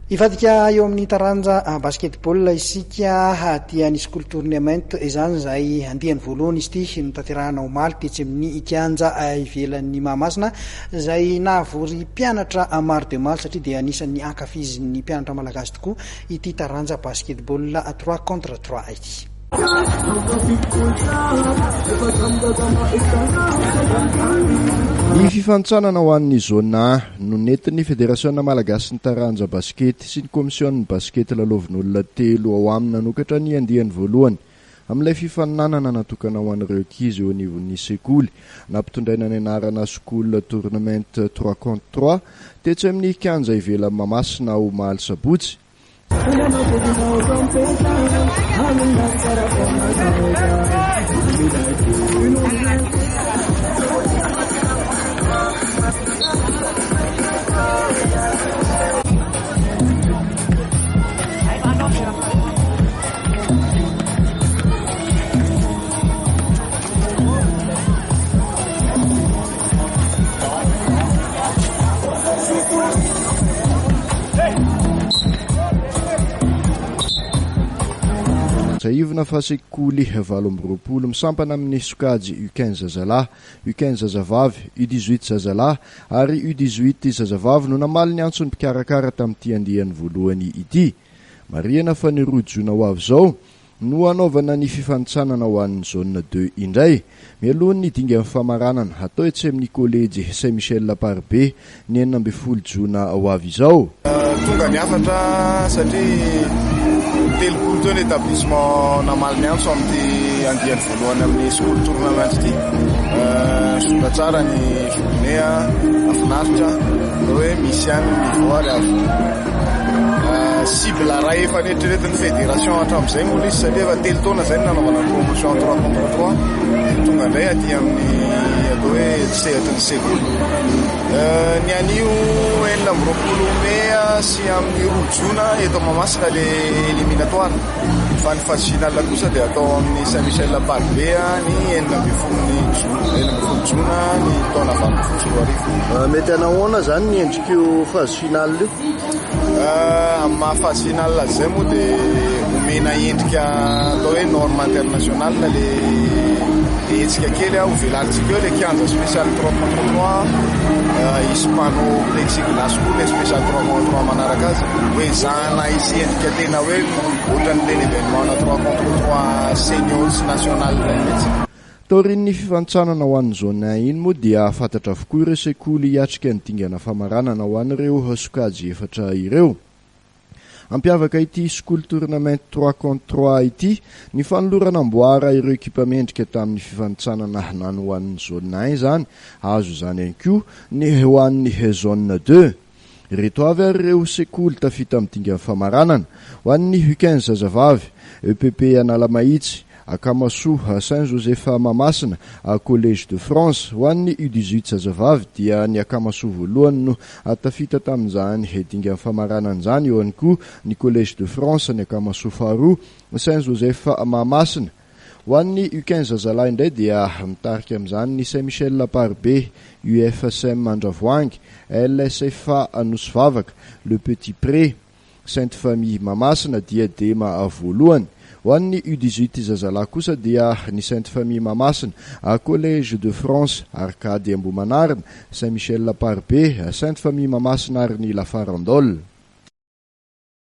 Ivadika eo amin'ny taranja basketball isika dia nisy sekoly tournement izany izay andiany voalohany izy ity notanterahana omaly tetsy amin'ny kianja ivelany Mahamasina izay nahavory mpianatra maro dia maro satria dia anisan'ny ankafizin'ny mpianatra malagasy tokoa ity taranja basketball 3 contre 3 ity. Ny fifantsana ho an'ny zona no nentin'ny Federasiona malagasy ny taranja basket sy ny komision'ny basket lalaovin'olona telo ao amin'ny nanokatra ny andiany voalohany amin'ilay fifaninanana natokana ho an'ireo ankizy eo anivon'ny sekoly nampitondraina ny anarana sekoly tournament 3 contre 3 tetsy amin'ny kianja ivelany Mahamasina omaly sabotsy. Ivona fa sekoly 20 misampana amin'ny sokajy U15 zalahy, U15 zazavavy, U18 zazalahy ary U18 zazavavy no namaly ny antsony mpikarakara tamin'ity andiany voalohany ity. Mariana fa ny rojona ho avy zao no anaovana ny fifanitsanana ho an'ny zone 2 indray. Mialohan'ny dinga amin'ny famaranana atao etsy amin'ny kolejy Saint-Michel Parbe ny 12 jona ho avy izao. Tonga ny afatra satria telopolo teo ny établissement namaly ny antso amin'ity andiany voalohany amin'ny sekoly tournament ity. Sotra tsara ny journée, afinaritra hoe misy any mivoary avy. Cible raha efa netreretin'ny Federasiona hatramin'izay moa izy satria efa telo taona zay ny nanaovana promotion 3 contre 3 tonga indray aty amin'ny atao hoe sehatry ny sekoly. Ny anio 20 mai sy amin'ny 2 jona eto Mahamasina le éliminatoire fa ny phase finale kosa dia atao amin'ny Saint-Michel Parbe ny 19 jona ny taona 2024. Mety anahoana zany ny endrik'io phase finale io? Amin'ny mahaphase finale zay moa dia omena endrika atao hoe norme internationale le hetsika kely ivelantsika eo le kianja spécial 3 contre 3 hispano plexiglas koa le spécial 3 contre 3 manaraka azy hoe zana izy endrika tena hoe ohatran'le événement 3 contre 3 seniors national mihitsy. Taorin'ny fifantsanana ho an'ny zone 1 iny moa dia fantatra avokoa ireo sekoly hiatrika ny dingana famaranana ho an'ireo sokajy efatra ireo. Ampiavaka ity sekoly tournament 3 contre 3 ity ny fanolorana amboara ireo ekipa mendrika tamin'ny fifantsanana nany ho an'ny zone 1 zany, azo zany ihany koa ny ho an'ny zone 2. Reto avy ary ireo sekoly tafita amin'ny dingana famaranana ho an'ny U15 zazavavy, EPP Analamahitsy, Akamasoa Saint-Joseph Mahamasina, Collège de France ho an'ny U18 zazavavy dia ny Akamasoa voalohany no tafita tamin'izany dinga famaranana izany, eo ihany koa ny Collège de France, ny Akamasoa faharoa, Saint-Joseph Mahamasina. Ho an'ny U15 zalahy indray dia mitarika amin'izany ny Saint-Michel Parbe, UFSM Andravoangy, LSFA Anosivavaka, Le Petit Pré, Sainte Famille Mahamasina diadema voalohany. Ho an'ny U18 zazalahy kosa dia ny Sainte Famille Mahamasina, Collège de France, Arcade Ambomanarina, Saint-Michel Parbe, Sainte Famille Mahamasina ary ny Lafarandol.